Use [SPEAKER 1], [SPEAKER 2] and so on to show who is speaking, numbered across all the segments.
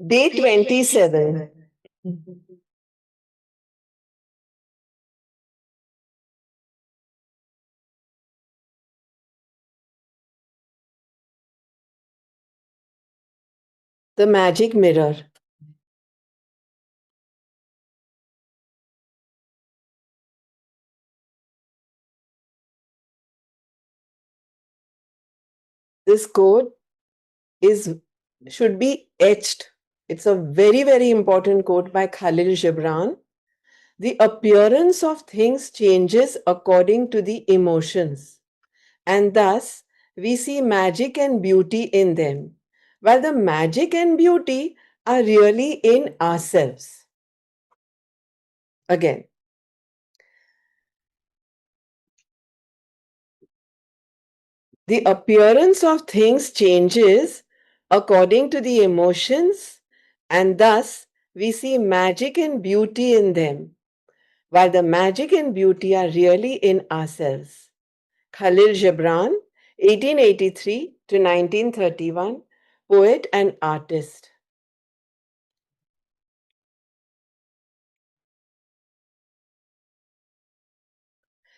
[SPEAKER 1] Day 27. The magic mirror. This quote is should be etched. It's a very, very important quote by Khalil Gibran. The appearance of things changes according to the emotions, and thus we see magic and beauty in them, while the magic and beauty are really in ourselves. Again, the appearance of things changes according to the emotions, and thus we see magic and beauty in them, while the magic and beauty are really in ourselves. Khalil Gibran, 1883 to 1931, poet and artist.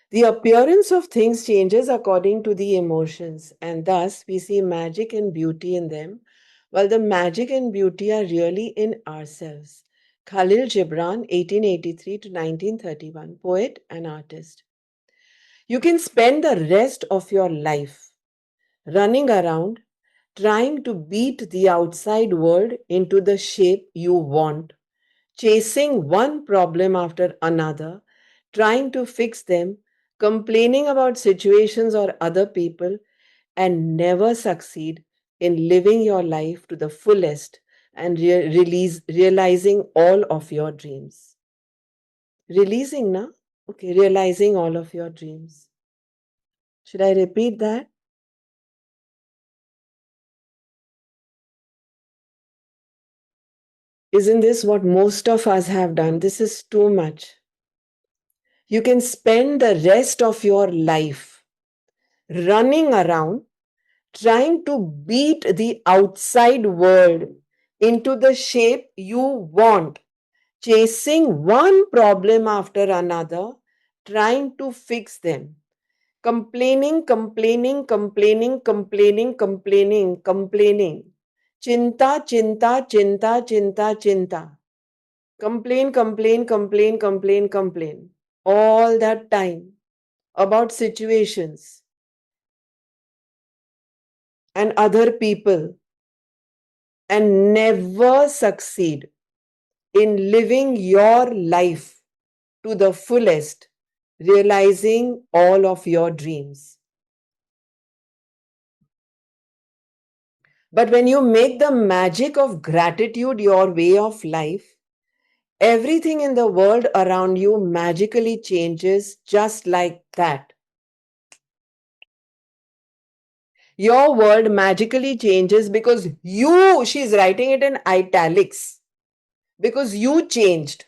[SPEAKER 1] The appearance of things changes according to the emotions, and thus we see magic and beauty in them, while the magic and beauty are really in ourselves. Khalil Gibran, 1883 to 1931, poet and artist. You can spend the rest of your life running around trying to beat the outside world into the shape you want, chasing one problem after another, trying to fix them, complaining about situations or other people, and never succeed in living your life to the fullest and realizing all of your dreams. Releasing, na? Okay, realizing all of your dreams. Should I repeat that? Isn't this what most of us have done? This is too much. You can spend the rest of your life running around trying to beat the outside world into the shape you want, chasing one problem after another, trying to fix them, complaining, complaining, complaining, complaining, complaining, complaining. Chinta, chinta, chinta, chinta, chinta. Complain, complain, complain, complain, complain. All that time about situations and other people and never succeed in living your life to the fullest, realizing all of your dreams. But when you make the magic of gratitude your way of life, everything in the world around you magically changes just like that. Your world magically changes because she's writing it in italics, because you changed.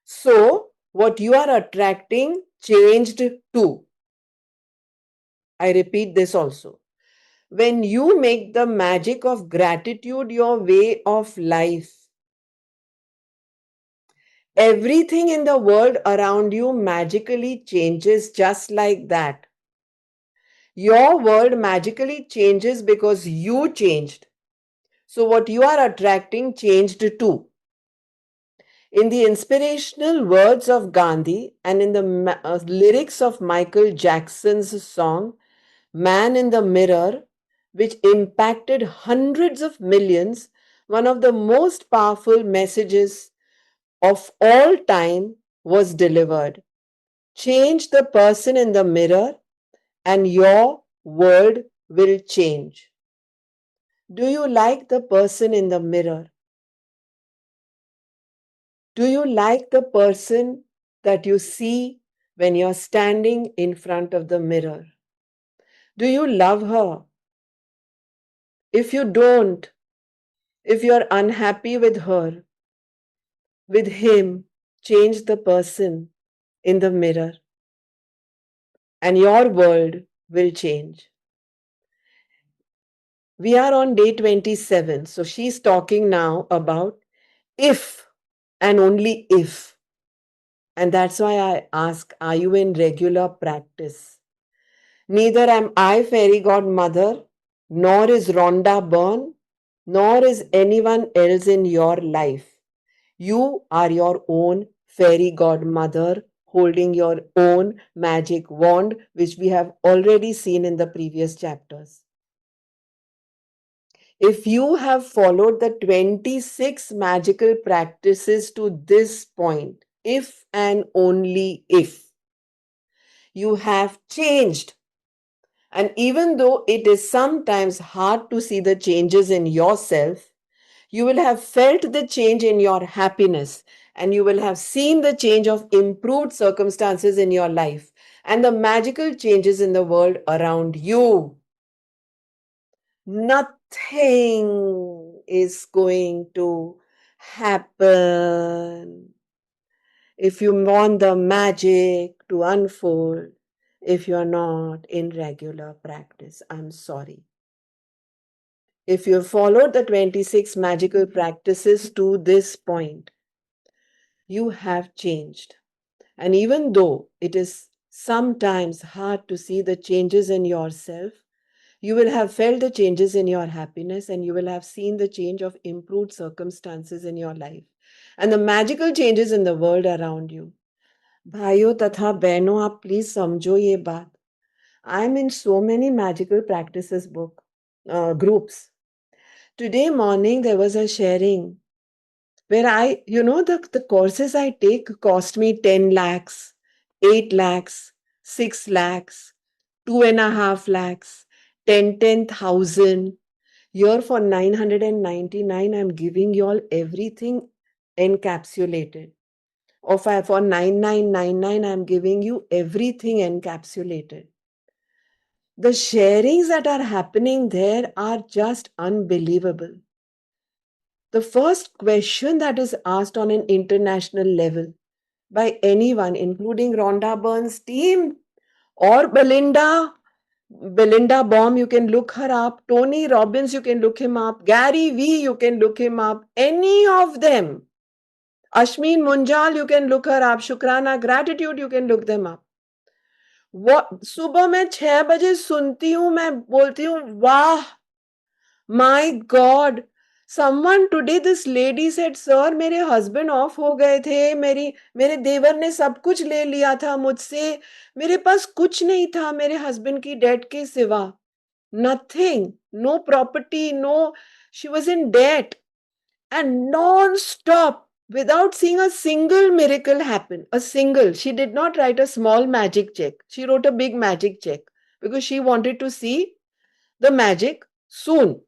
[SPEAKER 1] So, what you are attracting changed too. I repeat this also. When you make the magic of gratitude your way of life, everything in the world around you magically changes just like that. Your world magically changes because you changed. So, what you are attracting changed too. In the inspirational words of Gandhi and in the lyrics of Michael Jackson's song, Man in the Mirror, which impacted hundreds of millions, one of the most powerful messages of all time was delivered. Change the person in the mirror, and your world will change. Do you like the person in the mirror? Do you like the person that you see when you're standing in front of the mirror? Do you love her? If you don't, if you're unhappy with her, with him, change the person in the mirror and your world will change. We are on day 27. So she's talking now about if and only if. And that's why I ask, are you in regular practice? Neither am I fairy godmother, nor is Rhonda Byrne, nor is anyone else in your life. You are your own fairy godmother holding your own magic wand, which we have already seen in the previous chapters. If you have followed the 26 magical practices to this point, if and only if, you have changed. And even though it is sometimes hard to see the changes in yourself, you will have felt the change in your happiness and you will have seen the change of improved circumstances in your life and the magical changes in the world around you. Nothing is going to happen if you want the magic to unfold if you are not in regular practice. I'm sorry. If you have followed the 26 magical practices to this point, you have changed. And even though it is sometimes hard to see the changes in yourself, you will have felt the changes in your happiness and you will have seen the change of improved circumstances in your life and the magical changes in the world around you. भाइयों तथा बहनों आप please समझो ये बात. I'm in so many magical practices book groups. Today morning there was a sharing where the courses I take cost me 10 lakhs, 8 lakhs, 6 lakhs, 2.5 lakhs, 10,000. Here for 999, I'm giving you all everything encapsulated. Or for 9999, I'm giving you everything encapsulated. The sharings that are happening there are just unbelievable. The first question that is asked on an international level by anyone, including Rhonda Byrne's team or Belinda Baum, you can look her up. Tony Robbins, you can look him up. Gary Vee, you can look him up. Any of them. Ashmin Munjal, you can look her up. Shukrana Gratitude, you can look them up. सुबह मैं 6 बजे सुनती हूँ, मैं बोलती हूँ वाह, my God. Someone today, this lady said, sir, मेरे husband off हो गए थे, मेरे देवर ने सब कुछ ले लिया था मुझसे, मेरे पास कुछ नहीं था मेरे husband की debt के सिवा. Nothing, no property, no, she was in debt. And non-stop, without seeing a single miracle happen, a single. She did not write a small magic check. She wrote a big magic check because she wanted to see the magic soon.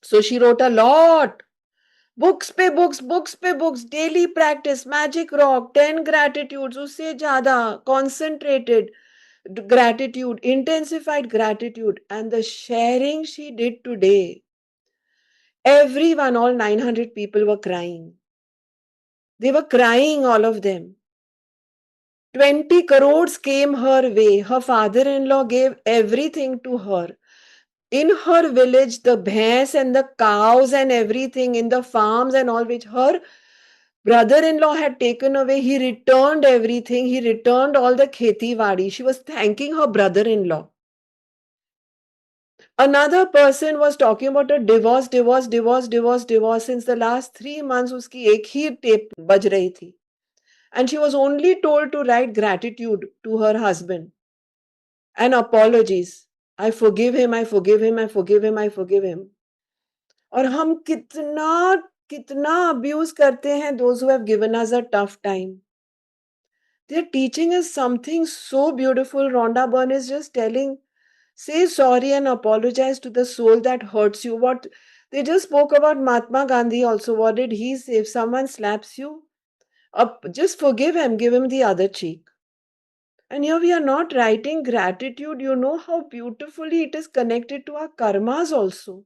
[SPEAKER 1] So she wrote a lot. Books पे books, books पे books, daily practice, magic rock, 10 gratitudes, उससे ज़्यादा, concentrated gratitude, intensified gratitude. And the sharing she did today, everyone, all 900 people were crying. They were crying, all of them. 20 crores came her way. Her father-in-law gave everything to her. In her village, the bhais and the cows and everything in the farms and all which her brother-in-law had taken away, he returned everything. He returned all the kheti wadi. She was thanking her brother-in-law. Another person was talking about a divorce. Since the last 3 months, uski ek hi tape baj rahi thi. And she was only told to write gratitude to her husband and apologies. I forgive him, I forgive him, I forgive him, I forgive him. और हम कितना abuse करते हैं those who have given us a tough time. They're teaching us something so beautiful. Rhonda Byrne is just telling, say sorry and apologize to the soul that hurts you. What they just spoke about Mahatma Gandhi also. What did he say? If someone slaps you, just forgive him, give him the other cheek. And here we are not writing gratitude. You know how beautifully it is connected to our karmas also.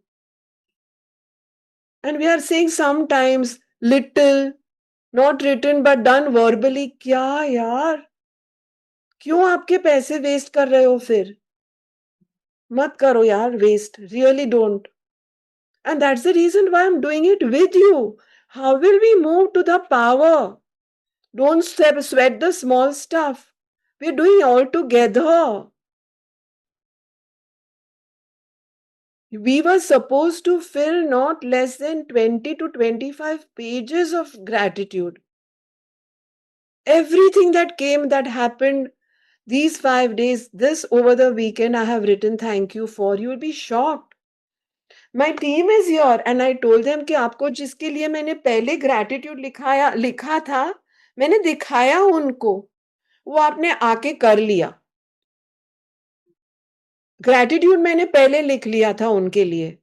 [SPEAKER 1] And we are saying sometimes little, not written but done verbally. क्या यार? क्यों आपके पैसे waste कर रहे हो फिर? मत करो यार waste, really don't. And that's the reason why I'm doing it with you. How will we move to the power? Don't sweat the small stuff. We're doing all together. We were supposed to fill not less than 20 to 25 pages of gratitude. Everything that came, that happened these 5 days, this over the weekend, I have written thank you for. You will be shocked. My team is here and I told them कि आपको जिसके लिए मैंने पहले gratitude लिखा था, मैंने दिखाया उनको, वो आपने आके कर लिया. Gratitude मैंने पहले लिख लिया था उनके लिए.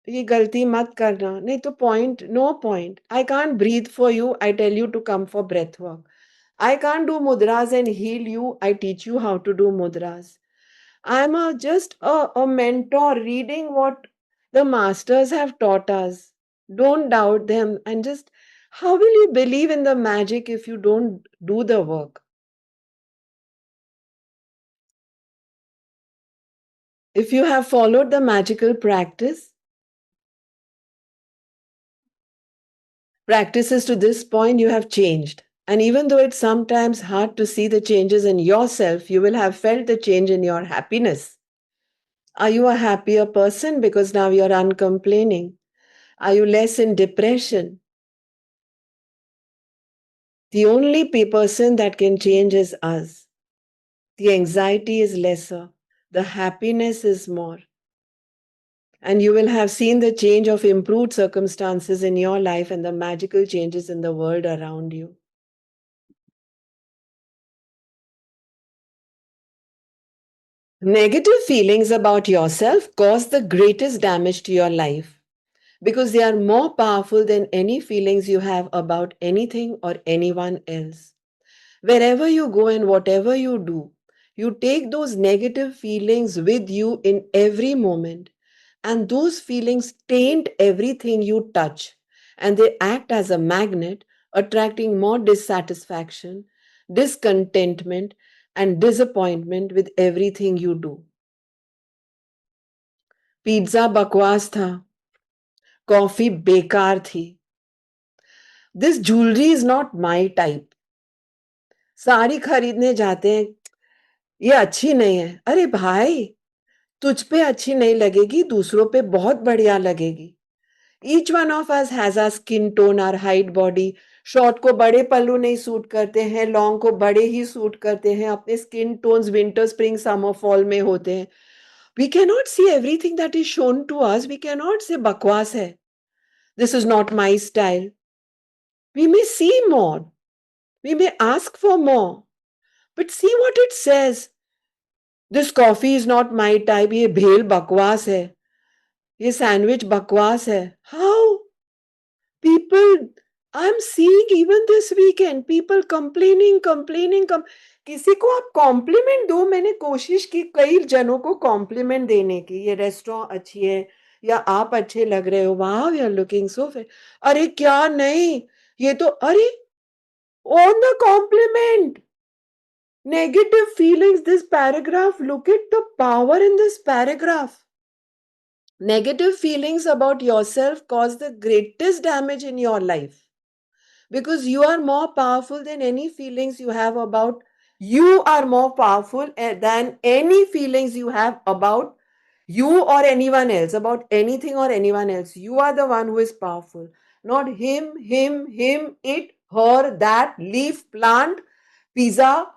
[SPEAKER 1] ये गलती मत करना, नहीं तो point, no point. I can't breathe for you, I tell you to come for breath work. I can't do mudras and heal you, I teach you how to do mudras. I'm just a mentor reading what the masters have taught us. Don't doubt them and just how will you believe in the magic if you don't do the work? If you have followed the magical practices to this point, you have changed. And even though it's sometimes hard to see the changes in yourself, you will have felt the change in your happiness. Are you a happier person because now you're uncomplaining? Are you less in depression? The only person that can change is us. The anxiety is lesser, the happiness is more. And you will have seen the change of improved circumstances in your life and the magical changes in the world around you. Negative feelings about yourself cause the greatest damage to your life because they are more powerful than any feelings you have about anything or anyone else. Wherever you go and whatever you do, you take those negative feelings with you in every moment. And those feelings taint everything you touch. And they act as a magnet, attracting more dissatisfaction, discontentment, and disappointment with everything you do. Pizza बकवास था, coffee बेकार थी. This jewelry is not my type. Sari खरीदने जाते हैं, ये अच्छी नहीं है. अरे भाई, तुझ पे अच्छी नहीं लगेगी, दूसरों पे बहुत बढ़िया लगेगी. Each one of us has our skin tone, our height, body. Short को बड़े पल्लू नहीं सूट करते हैं, लॉन्ग को बड़े ही सूट करते हैं. अपने skin tones winter spring summer fall में होते हैं. We cannot see everything that is shown to us. We cannot say बकवास है. This is not my style. We may see more. We may ask for more. But see what it says. This coffee is not my type. ये भेल बकवास है. ये sandwich बकवास है. How? People, I'm seeing even this weekend, people complaining. किसी को आप कॉम्प्लीमेंट दो. मैंने कोशिश की कई जनों को कॉम्प्लीमेंट देने की. ये रेस्टोरेंट अच्छी है या आप अच्छे लग रहे हो. वाह, you are looking so fair. अरे क्या नहीं, ये तो अरे on the compliment. Negative feelings, this paragraph, look at the power in this paragraph. Negative feelings about yourself cause the greatest damage in your life because you are more powerful than any feelings you have about. You are more powerful than any feelings you have about you or anyone else, about anything or anyone else. You are the one who is powerful, not him, it, her, that, leaf, plant, pizza,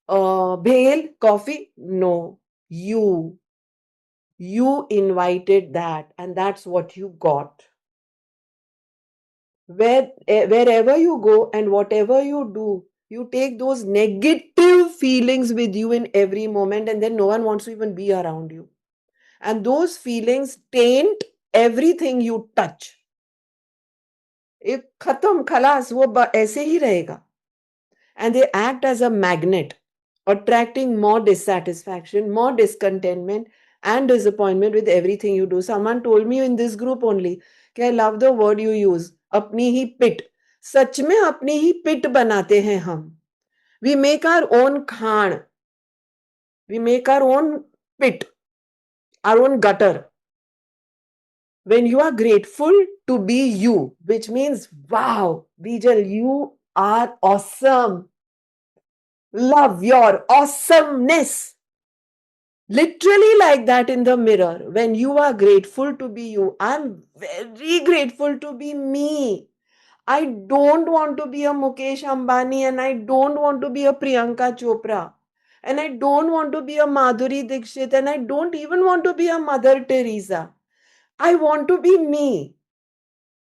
[SPEAKER 1] bhel, coffee. No, you. You invited that, and that's what you got. Wherever you go and whatever you do, you take those negative feelings with you in every moment, and then no one wants to even be around you. And those feelings taint everything you touch. एक खत्म खलास वो ऐसे ही रहेगा. And they act as a magnet, attracting more dissatisfaction, more discontentment, and disappointment with everything you do. Someone told me in this group only, कि I love the word you use, अपनी ही पिट. सच में अपनी ही पिट बनाते हैं हम. We make our own Khan. We make our own pit, our own gutter. When you are grateful to be you, which means, wow, Bijal, you are awesome. Love your awesomeness. Literally, like that in the mirror. When you are grateful to be you, I'm very grateful to be me. I don't want to be a Mukesh Ambani and I don't want to be a Priyanka Chopra. And I don't want to be a Madhuri Dixit and I don't even want to be a Mother Teresa. I want to be me.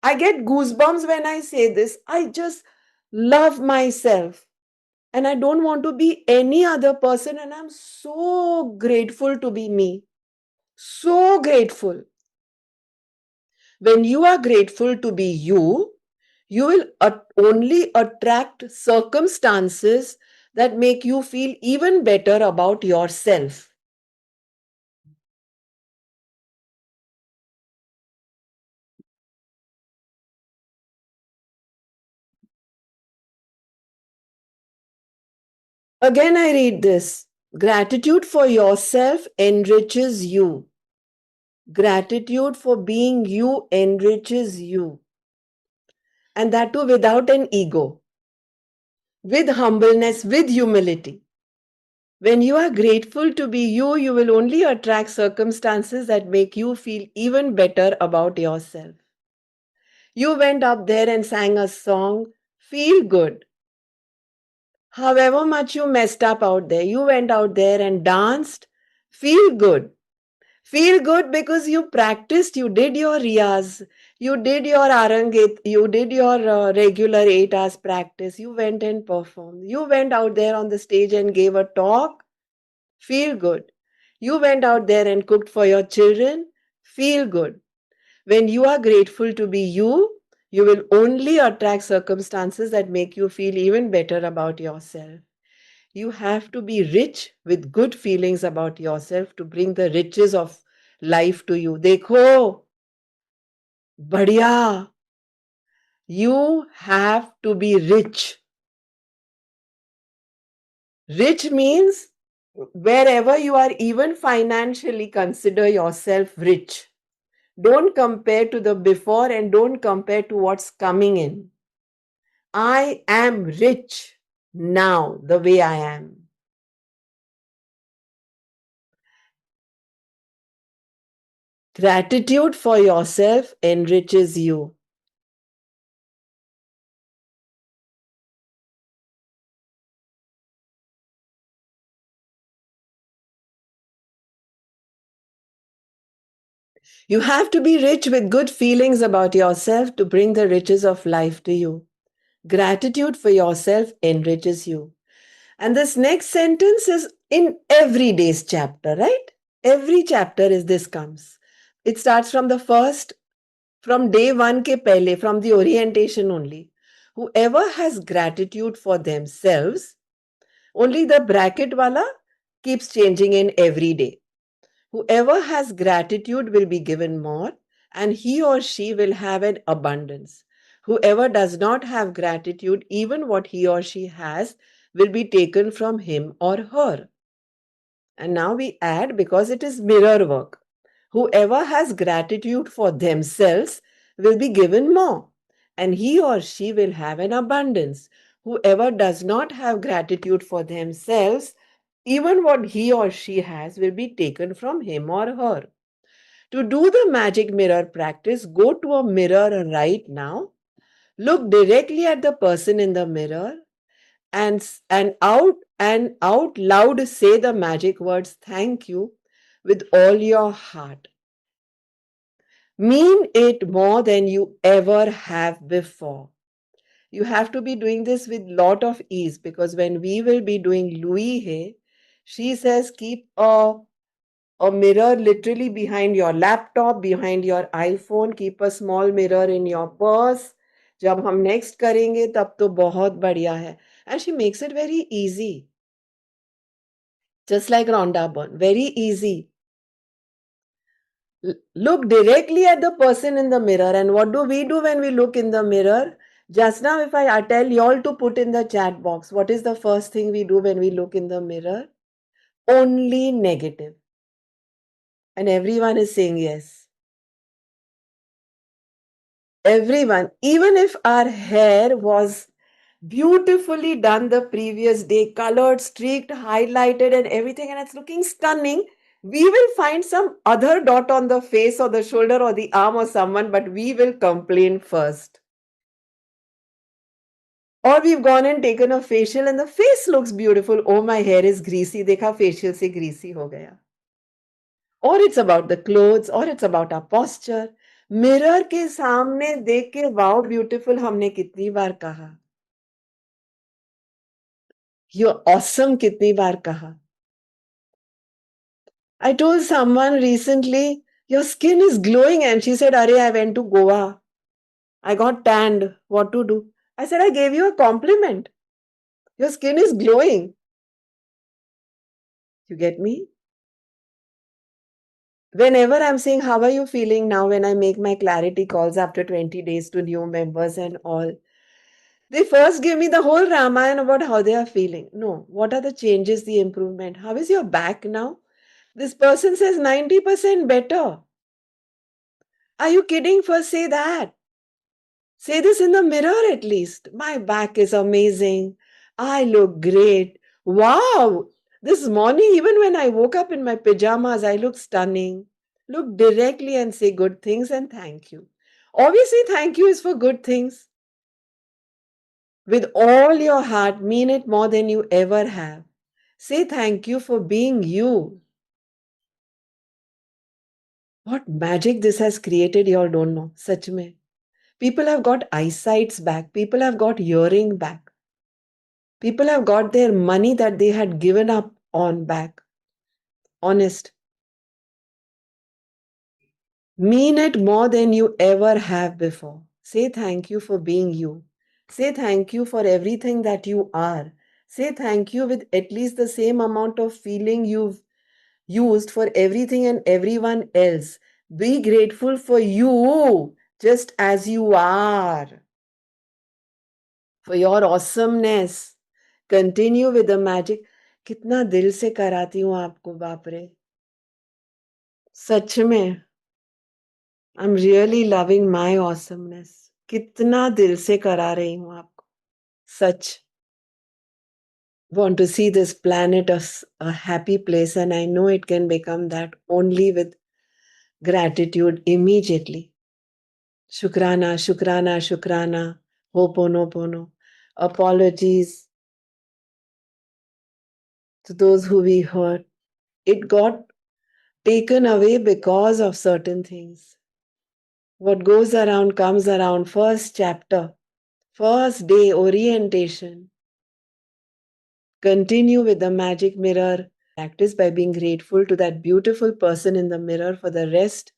[SPEAKER 1] I get goosebumps when I say this. I just love myself and I don't want to be any other person. And I'm so grateful to be me. So grateful. When you are grateful to be you will only attract circumstances that make you feel even better about yourself. Again, I read this. Gratitude for yourself enriches you. Gratitude for being you enriches you. And that too without an ego, with humbleness, with humility. When you are grateful to be you, you will only attract circumstances that make you feel even better about yourself. You went up there and sang a song, feel good. However much you messed up out there, you went out there and danced, feel good. Feel good because you practiced, you did your riyaz, you did your aranget, you did your regular 8 hours practice, you went and performed. You went out there on the stage and gave a talk, feel good. You went out there and cooked for your children, feel good. When you are grateful to be you will only attract circumstances that make you feel even better about yourself. You have to be rich with good feelings about yourself to bring the riches of life to you. Dekho, badhiya. You have to be rich. Rich means wherever you are, even financially, consider yourself rich. Don't compare to the before and don't compare to what's coming in. I am rich now the way I am. Gratitude for yourself enriches you. You have to be rich with good feelings about yourself to bring the riches of life to you. Gratitude for yourself enriches you. And this next sentence is in every day's chapter, right? Every chapter is this comes. It starts from the first, from day one ke pehle, from the orientation only. Whoever has gratitude for themselves, only the bracket wala keeps changing in every day. Whoever has gratitude will be given more, and he or she will have an abundance. Whoever does not have gratitude, even what he or she has, will be taken from him or her. And now we add because it is mirror work. Whoever has gratitude for themselves will be given more, and he or she will have an abundance. Whoever does not have gratitude for themselves, even what he or she has will be taken from him or her. To do the magic mirror practice, go to a mirror right now, look directly at the person in the mirror, and out loud say the magic words thank you with all your heart. Mean it more than you ever have before. You have to be doing this with lot of ease because when we will be doing Louis Hay, she says keep a mirror literally behind your laptop, behind your iPhone, keep a small mirror in your purse. जब हम next करेंगे तब तो बहुत बढ़िया है. And she makes it very easy. Just like Rhonda Byrne, very easy. Look directly at the person in the mirror. And what do we do when we look in the mirror? Just now, if I tell you all to put in the chat box, what is the first thing we do when we look in the mirror? Only negative. And everyone is saying yes. Everyone, even if our hair was beautifully done the previous day, colored, streaked, highlighted, and everything, and it's looking stunning, we will find some other dot on the face or the shoulder or the arm or someone, but we will complain first. Or we've gone and taken a facial and the face looks beautiful. Oh, my hair is greasy. Dekha facial se greasy ho gaya. Or it's about the clothes, or it's about our posture. Mirror के सामने देख के wow beautiful हमने कितनी बार कहा. You're awesome कितनी बार कहा. I told someone recently, your skin is glowing, and she said, Arey, I went to Goa. I got tanned. What to do? I said, I gave you a compliment. Your skin is glowing. You get me? Whenever I'm saying, how are you feeling now, when I make my clarity calls after 20 days to new members and all, they first give me the whole Ramayana about how they are feeling. No, what are the changes, the improvement? How is your back now? This person says 90% better. Are you kidding? First say that. Say this in the mirror at least. My back is amazing. I look great. Wow. This morning, even when I woke up in my pajamas, I look stunning. Look directly and say good things and thank you. Obviously, thank you is for good things. With all your heart, mean it more than you ever have. Say thank you for being you. What magic this has created, you all don't know. Sach mein. People have got eyesights back. People have got hearing back. People have got their money that they had given up on back. Honest. Mean it more than you ever have before. Say thank you for being you. Say thank you for everything that you are. Say thank you with at least the same amount of feeling you've used for everything and everyone else. Be grateful for you just as you are, for your awesomeness. Continue with the magic. कितना दिल से कराती हूँ आपको बाप रे. सच में I'm really loving my awesomeness. कितना दिल से करा रही हूँ आपको. सच. Want to see this planet as a happy place, and I know it can become that only with gratitude immediately. Shukrana, Shukrana, Shukrana, Ho'oponopono. Apologies to those who we hurt. It got taken away because of certain things. What goes around comes around. First chapter, first day, orientation. Continue with the magic mirror. Practice by being grateful to that beautiful person in the mirror for the rest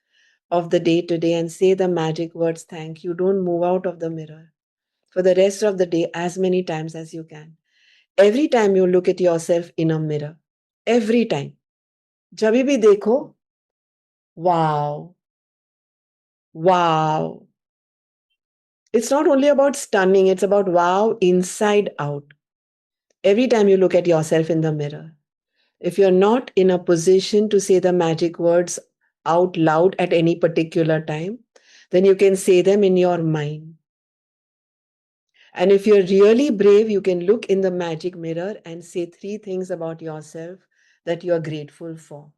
[SPEAKER 1] of the day today and say the magic words thank you. Don't move out of the mirror for the rest of the day as many times as you can. Every time you look at yourself in a mirror, every time. जभी भी देखो, wow, wow. It's not only about stunning, it's about wow inside out. Every time you look at yourself in the mirror. If you're not in a position to say the magic words out loud at any particular time, then you can say them in your mind. And if you're really brave, you can look in the magic mirror and say 3 things about yourself that you're grateful for.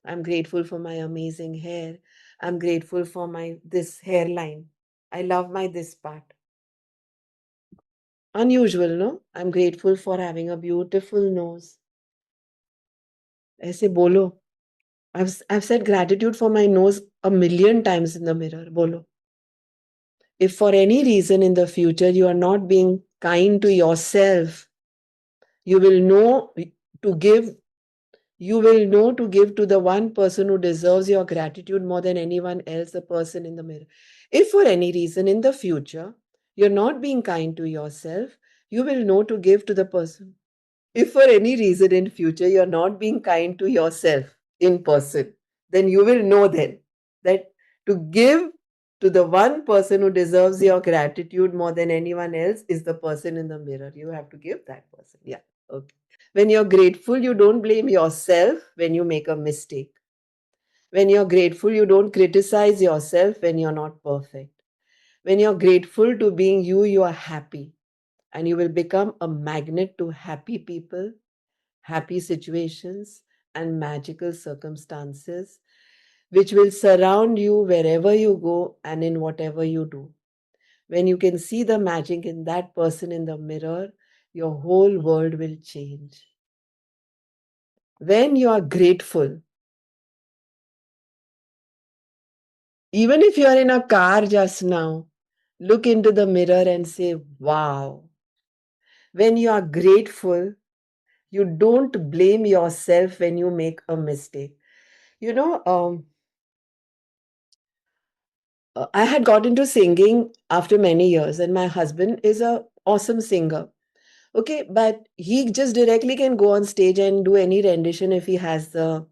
[SPEAKER 1] I'm grateful for my amazing hair. I'm grateful for my this hairline. I love my this part. Unusual, no? I'm grateful for having a beautiful nose. ऐसे बोलो. I've said gratitude for my nose a million times in the mirror. Bolo. If for any reason in the future you are not being kind to yourself, you will know to give. You will know to give to the one person who deserves your gratitude more than anyone else, the person in the mirror. If for any reason in the future you're not being kind to yourself, you will know to give to the person. If for any reason in future you're not being kind to yourself in person, then you will know then that to give to the one person who deserves your gratitude more than anyone else is the person in the mirror. You have to give that person. Yeah. Okay. When you're grateful, you don't blame yourself when you make a mistake. When you're grateful, you don't criticize yourself when you're not perfect. When you're grateful to being you, you are happy. And you will become a magnet to happy people, happy situations, and magical circumstances, which will surround you wherever you go and in whatever you do. When you can see the magic in that person in the mirror, your whole world will change. When you are grateful, even if you are in a car just now, look into the mirror and say, wow. When you are grateful, you don't blame yourself when you make a mistake. You know, I had got into singing after many years, and my husband is a awesome singer. Okay, but he just directly can go on stage and do any rendition if he has the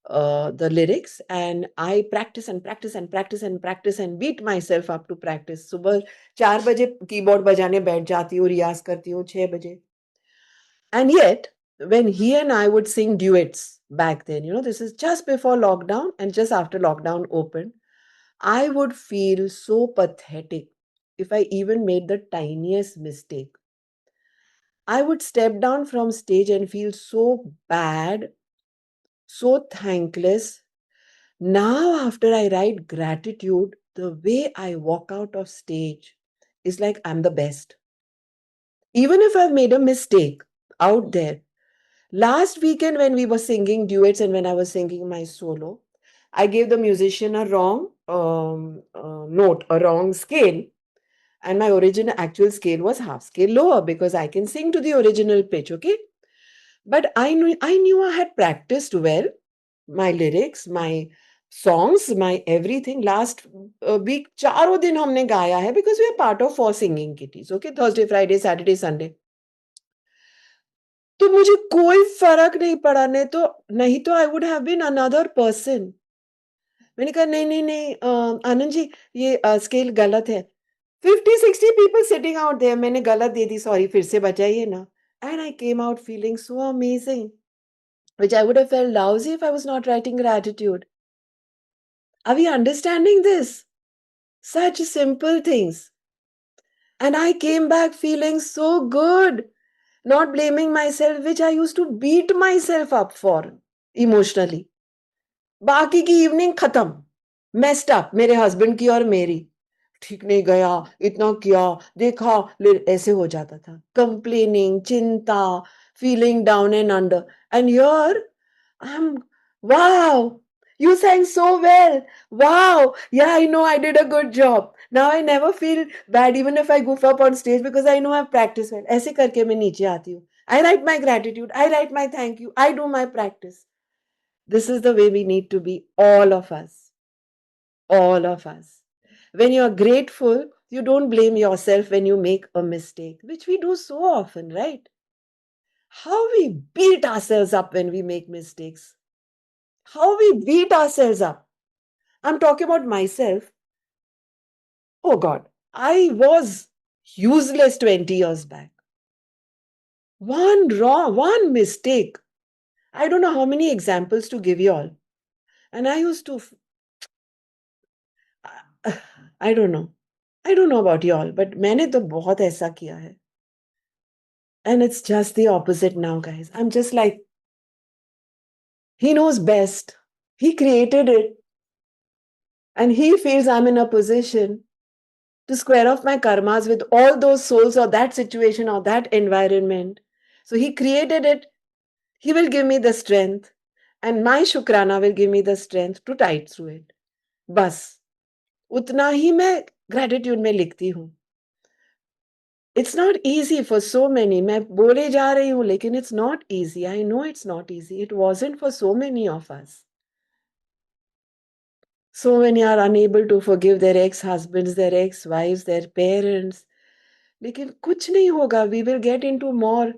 [SPEAKER 1] lyrics. And I practice and practice and practice and practice and beat myself up to practice. सुबह 4 बजे keyboard बजाने बैठ जाती हूँ, रियाज करती हूँ 6 बजे. And yet, when he and I would sing duets back then, this is just before lockdown and just after lockdown opened, I would feel so pathetic if I even made the tiniest mistake. I would step down from stage and feel so bad, so thankless. Now, after I write gratitude, the way I walk out of stage is like I'm the best. Even if I've made a mistake out there. Last weekend, when we were singing duets and when I was singing my solo, I gave the musician a wrong note, a wrong scale. And my original actual scale was half scale lower because I can sing to the original pitch, okay? But I knew I had practiced well my lyrics, my songs, my everything. Last week, चारों दिन हमने गाया है because we are part of 4 singing kitties, okay? Thursday, Friday, Saturday, Sunday. तो मुझे कोई फ़र्क नहीं पड़ा, नहीं तो I would have been another person. मैंने कहा नहीं, नहीं, नहीं आनंद जी ये स्केल गलत है. 50-60 पीपल सिटिंग आउट देयर, मैंने गलत दे दी, सॉरी फिर से बजाइए ना. And I came out feeling so amazing, which I would have felt lousy if I was not writing gratitude. Are we understanding this? Such simple things. And I came back feeling so good, not blaming myself, which I used to beat myself up for emotionally. बाकी की evening खत्म, messed up मेरे husband की और मेरी. ठीक नहीं गया, इतना किया, देखा, ऐसे हो जाता था. कंप्लेनिंग, चिंता, feeling down and under. And here I'm, wow, you sang so well. Wow, yeah, I know I did a good job. Now I never feel bad even if I goof up on stage because I know I've practiced well. ऐसे करके मैं नीचे आती हूँ. I write my gratitude, I write my thank you, I do my practice. This is the way we need to be, all of us. All of us. When you're grateful, you don't blame yourself when you make a mistake, which we do so often, right? How we beat ourselves up when we make mistakes. How we beat ourselves up. I'm talking about myself. Oh God, I was useless 20 years back. One wrong, one mistake. I don't know how many examples to give you all. And I used to, I don't know. I don't know about you all, but मैंने तो बहुत ऐसा किया है. And it's just the opposite now, guys. I'm just like, he knows best. He created it. And he feels I'm in a position to square off my karmas with all those souls or that situation or that environment. So he created it. He will give me the strength. And my Shukrana will give me the strength to tide through it. बस उतना ही मैं gratitude में लिखती हूँ. It's not easy for so many. मैं बोले जा रही हूँ लेकिन it's not easy. I know it's not easy. It wasn't for so many of us. So many are unable to forgive their ex-husbands, their ex-wives, their parents. लेकिन कुछ नहीं होगा. We will get into more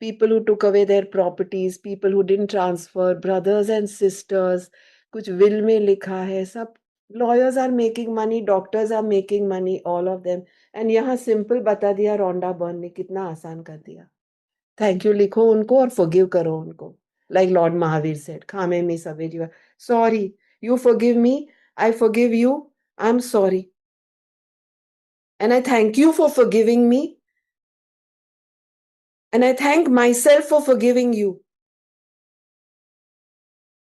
[SPEAKER 1] people who took away their properties, people who didn't transfer, brothers and sisters. कुछ will में लिखा है. सब lawyers are making money, doctors are making money, all of them. And यहाँ simple बता दिया Rhonda Byrne ने कितना आसान कर दिया. Thank you लिखो उनको और forgive करो उनको. Like Lord Mahavir said, Khame me saved you. Sorry. You forgive me, I forgive you, I'm sorry. And I thank you for forgiving me, and I thank myself for forgiving you.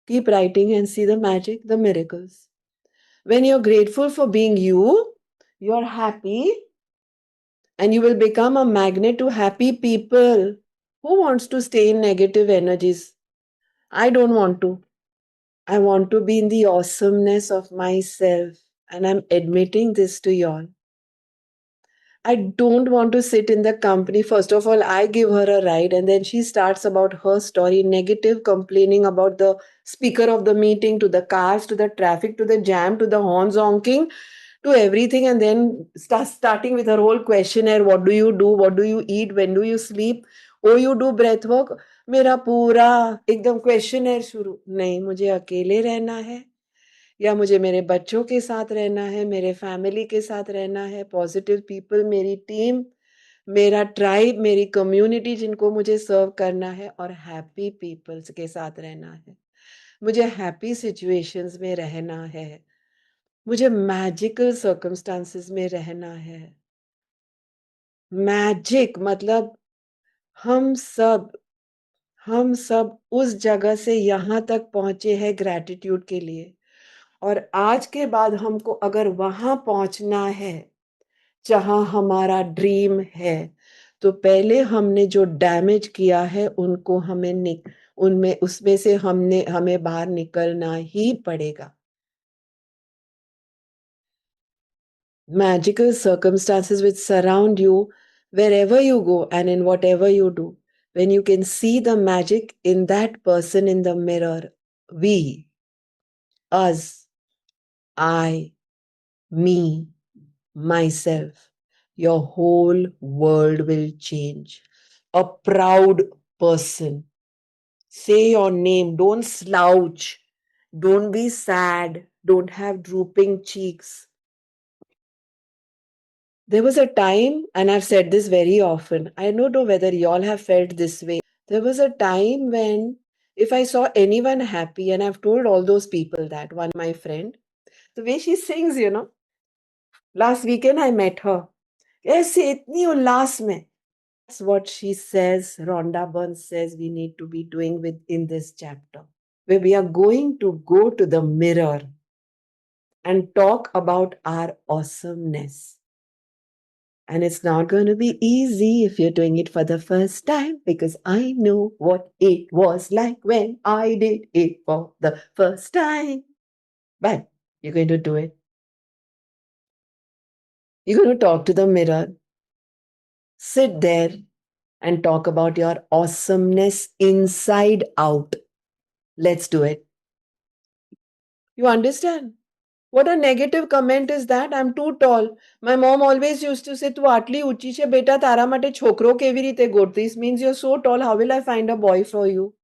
[SPEAKER 1] Keep writing and see the magic, the miracles. When you're grateful for being you, you're happy, and you will become a magnet to happy people. Who wants to stay in negative energies? I don't want to. I want to be in the awesomeness of myself, and I'm admitting this to y'all. I don't want to sit in the company. First of all, I give her a ride, and then she starts about her story, negative, complaining about the speaker of the meeting, to the cars, to the traffic, to the jam, to the horns honking, to everything, and then starting with her whole questionnaire. What do you do? What do you eat? When do you sleep? Oh, you do breath work? मेरा पूरा एकदम questionnaire शुरू नहीं, मुझे अकेले रहना है, या मुझे मेरे बच्चों के साथ रहना है, मेरे फैमिली के साथ रहना है, पॉजिटिव पीपल, मेरी टीम, मेरा ट्राइब, मेरी कम्युनिटी जिनको मुझे सर्व करना है, और हैप्पी पीपल्स के साथ रहना है। मुझे हैप्पी सिचुएशंस में रहना है, मुझे मैजिकल सर्कमस्टांसेस में रहना है। मैजिक मतलब हम सब हम सब उस जगह से यहाँ तक पहुँचे हैं ग्रैटिट्यूड के लिए, और आज के बाद हमको अगर वहाँ पहुँचना है जहाँ हमारा ड्रीम है, तो पहले हमने जो डैमेज किया है उनको उनमें उसमें से हमें बाहर निकलना ही पड़ेगा। Magical circumstances which surround you wherever you go and in whatever you do. When you can see the magic in that person in the mirror, we, us, I, me, myself, your whole world will change. A proud person. Say your name. Don't slouch. Don't be sad. Don't have drooping cheeks. There was a time, and I've said this very often, I don't know whether y'all have felt this way. There was a time when if I saw anyone happy, and I've told all those people that, one, my friend, the way she sings, last weekend I met her. ऐसे इतनी उल्लास में. That's what she says, Rhonda Burns says we need to be doing in this chapter, where we are going to go to the mirror and talk about our awesomeness. And it's not going to be easy if you're doing it for the first time, because I know what it was like when I did it for the first time. But you're going to do it. You're going to talk to the mirror, sit there, and talk about your awesomeness inside out. Let's do it. You understand? What a negative comment is that? I'm too tall. My mom always used to say, "Tu atli uchi che beta tara mate chokro kevi rite god." This means you're so tall. How will I find a boy for you?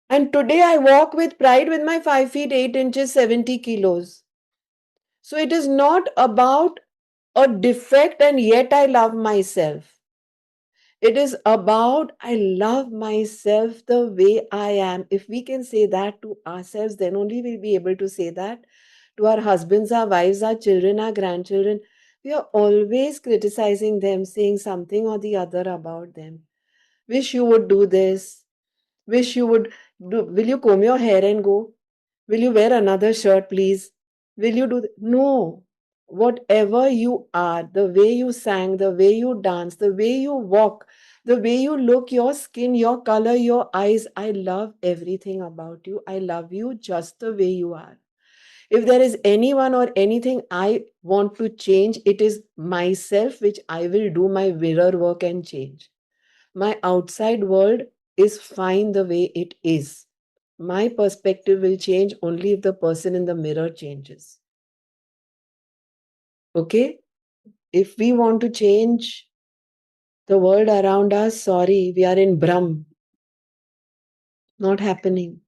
[SPEAKER 1] And today I walk with pride with my 5 feet 8 inches, 70 kilos. So it is not about a defect and yet I love myself. It is about I love myself the way I am. If we can say that to ourselves, then only we'll be able to say that to our husbands, our wives, our children, our grandchildren. We are always criticizing them, saying something or the other about them. Wish you would do this. Wish you would do. Will you comb your hair and go? Will you wear another shirt, please? Will you do no? Whatever you are, the way you sang, the way you dance, the way you walk, the way you look, your skin, your color, your eyes, I love everything about you. I love you just the way you are. If there is anyone or anything I want to change, it is myself, which I will do my mirror work and change. My outside world is fine the way it is. My perspective will change only if the person in the mirror changes. Okay? If we want to change the world around us, sorry, we are in Brahm. Not happening.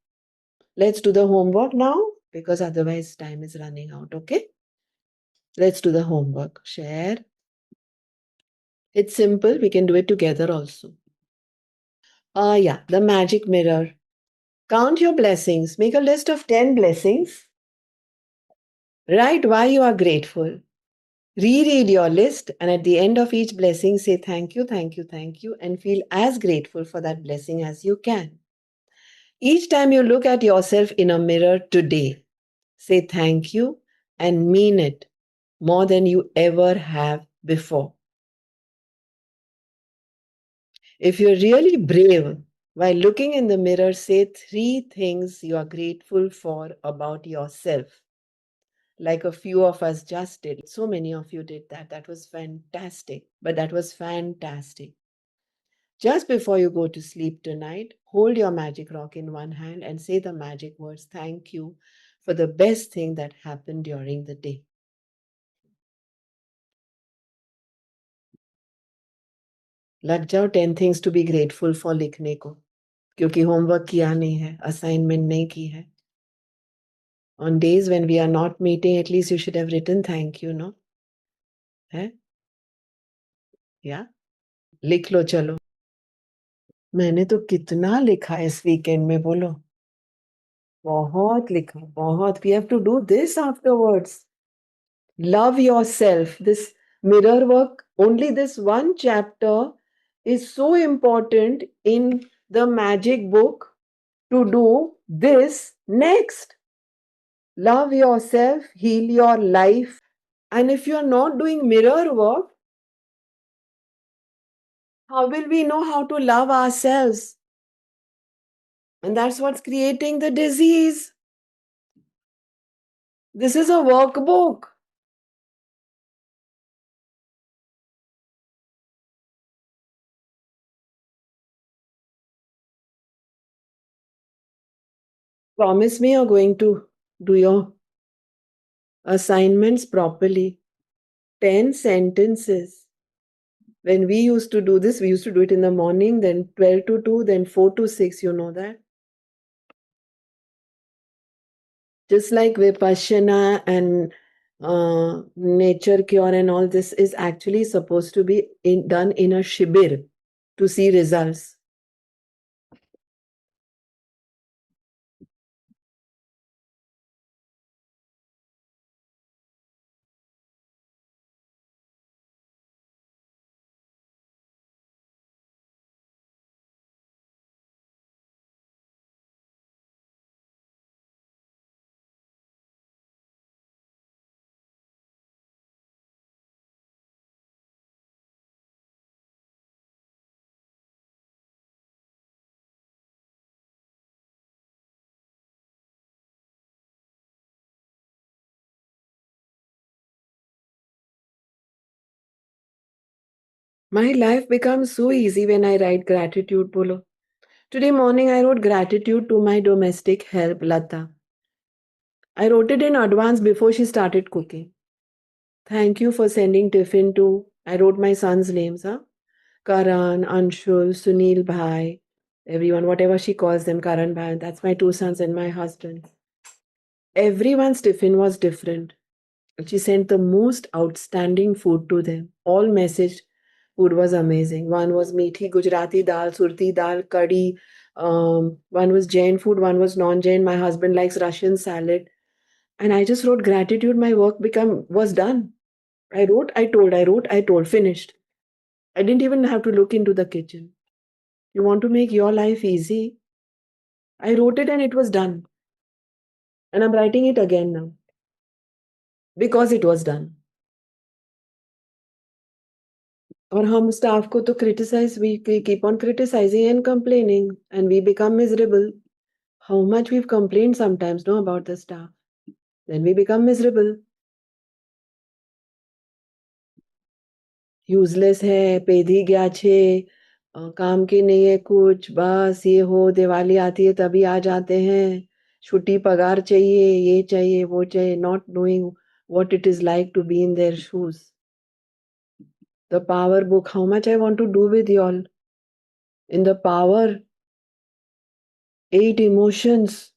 [SPEAKER 1] Let's do the homework now, because otherwise time is running out. Okay? Let's do the homework. Share. It's simple. We can do it together also. Yeah, the magic mirror. Count your blessings. Make a list of 10 blessings. Write why you are grateful. Reread your list, and at the end of each blessing, say thank you, thank you, thank you, and feel as grateful for that blessing as you can. Each time you look at yourself in a mirror today, say thank you and mean it more than you ever have before. If you're really brave, while looking in the mirror, say three things you are grateful for about yourself. Like a few of us just did. So many of you did that. That was fantastic. But that was fantastic. Just before you go to sleep tonight, hold your magic rock in one hand and say the magic words, thank you for the best thing that happened during the day. लग जाओ 10 things to be grateful for लिखने को, क्योंकि homework किया नहीं है, assignment नहीं की है. On days when we are not meeting, at least you should have written thank you, no? है? या? लिख लो चलो. मैंने तो कितना लिखा इस वीकेंड में बोलो. बहुत लिखा, बहुत. We have to do this afterwards. Love yourself. This mirror work, only this one chapter is so important in the magic book to do this next. Love yourself, heal your life. And if you are not doing mirror work, how will we know how to love ourselves? And that's what's creating the disease. This is a workbook. Promise me you're going to do your assignments properly. 10 sentences. When we used to do this, we used to do it in the morning, then 12 to 2, then 4 to 6. You know that? Just like Vipassana and nature cure and all this is actually supposed to be done in a shibir to see results. My life becomes so easy when I write gratitude, Bolo. Today morning, I wrote gratitude to my domestic help, Lata. I wrote it in advance before she started cooking. Thank you for sending tiffin to. I wrote my son's names, huh? Karan, Anshul, Sunil Bhai, everyone, whatever she calls them, Karan Bhai. That's my two sons and my husband. Everyone's tiffin was different. She sent the most outstanding food to them. All message food was amazing. One was meathi Gujarati dal, surti dal, curry. One was Jain food, one was non-Jain. My husband likes Russian salad. And I just wrote gratitude. My work was done. I told, finished. I didn't even have to look into the kitchen. You want to make your life easy? I wrote it and it was done. And I'm writing it again now because it was done. और हम staff को तो criticize, we keep on criticizing and complaining and we become miserable. How much we've complained sometimes, no, about the staff. Then we become miserable. Useless है, पेधी गया छे, काम की नहीं है कुछ, बस ये हो, दिवाली आती है तभी आ जाते हैं, छुट्टी पगार चाहिए, ये चाहिए, वो चाहिए, not knowing what it is like to be in their shoes. The power book, how much I want to do with y'all. In the power, 8 emotions.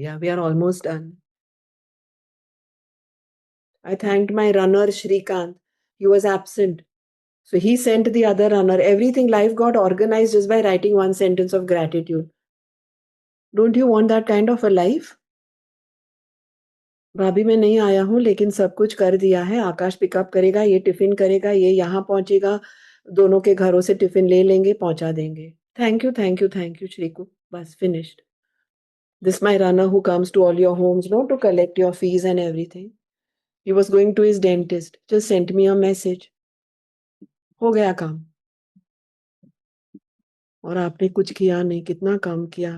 [SPEAKER 1] Yeah, we are almost done. I thanked my runner, Shrikant. He was absent. So he sent the other runner. Everything life got organized just by writing one sentence of gratitude. Don't you want that kind of a life? भाभी मैं नहीं आया हूँ लेकिन सब कुछ कर दिया है। आकाश पिकअप करेगा, ये टिफिन करेगा, ये यहाँ पहुँचेगा, दोनों के घरों से टिफिन ले लेंगे, पहुँचा देंगे। Thank you, thank you, thank you Shriku. बस finished. This my runner who comes to all your homes, no, to collect your fees and everything. He was going to his dentist. Just sent me a message. हो गया काम। और आपने कुछ किया नहीं, कितना कम किया।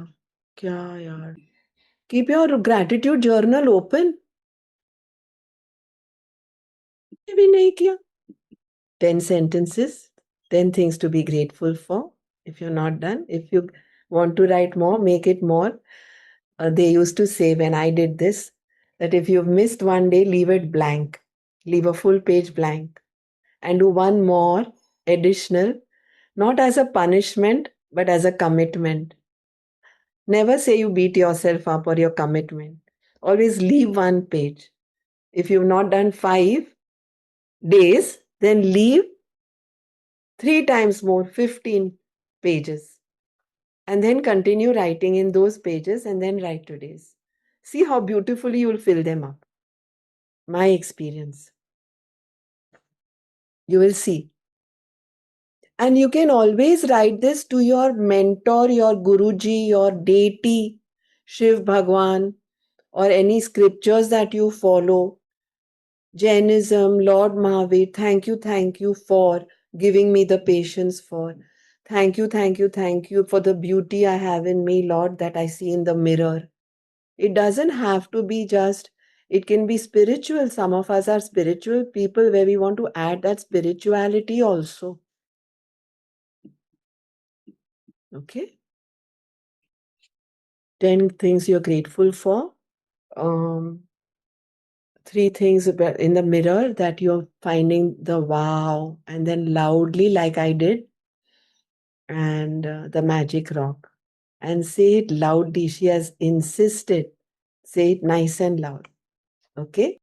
[SPEAKER 1] क्या यार। Keep your gratitude journal open. ये भी नहीं किया। 10 sentences, 10 things to be grateful for. If you're not done, if you want to write more, make it more. They used to say when I did this that if you've missed one day, leave it blank, leave a full page blank, and do one more additional, not as a punishment, but as a commitment. Never say you beat yourself up or your commitment. Always leave one page. If you've not done 5 days, then leave 3 times more, 15 pages. And then continue writing in those pages and then write today's. See how beautifully you'll fill them up. My experience. You will see. And you can always write this to your mentor, your Guruji, your deity, Shiv Bhagwan, or any scriptures that you follow. Jainism, Lord Mahavir, thank you for giving me the patience for. Thank you for the beauty I have in me, Lord, that I see in the mirror. It doesn't have to be just, it can be spiritual. Some of us are spiritual people where we want to add that spirituality also. Okay? 10 things you're grateful for. Um, 3 things in the mirror that you're finding the wow, and then loudly, like I did, and the magic rock. And say it loudly. She has insisted. Say it nice and loud. Okay?